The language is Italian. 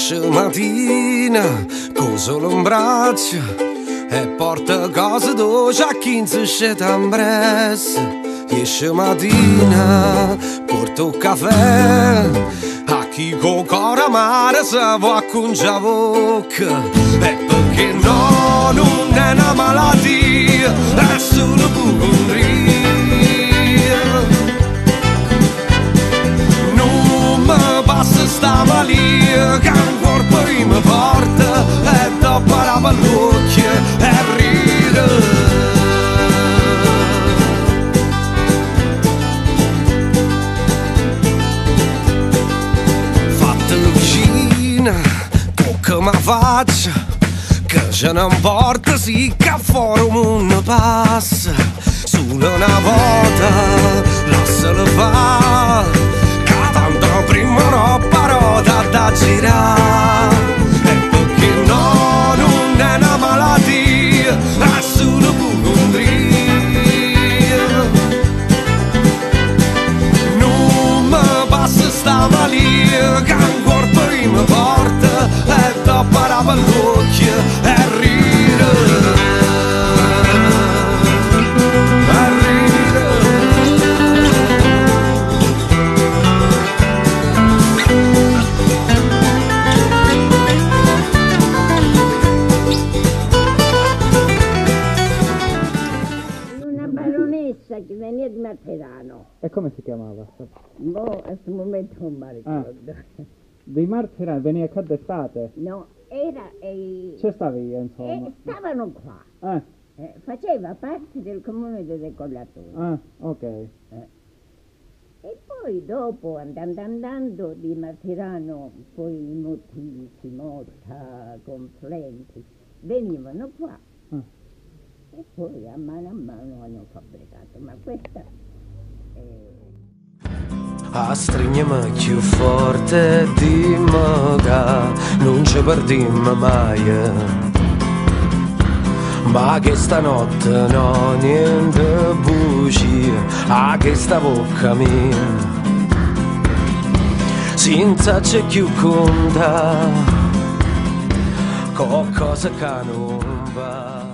Esce mattina, con solo un braccio e porta cose dolci a 15 scetambres. Esce mattina, porta un caffè a chi con cuore amare se va a congia bocca. E perché no, non è una malattia, è solo ipocondria. Non mi passa sta malia che ancora poi mi porta e dopo la parrocchia e ride. Tocca ma faccia che ce ne importa sì che fuori un mondo passa solo una volta lascialo fa che tanto prima non parota da girare e perché no non è una malattia è solo ipocondria. Non mi passa sta malia che ancora prima porta e dopo la parrocchia e ride, e ride. Una baronessa che veniva di Marterano. E come si chiamava? Boh, a questo momento non mi ricordo. Dei Martirani, veniva qua d'estate? No, era... C'è stavi io, insomma. stavano qua. Ah, Faceva parte del comune dei decollatori. ah, ok. E poi dopo, andando di Martirano, poi i motivi, Motta, Conflenti, venivano qua. E poi a mano hanno fabbricato. Ma questa A stringermi più forte dimmi che non ci perdiamo mai. Ma che stanotte no niente bugie a che sta bocca mia senza c'è più conta con cose che non va.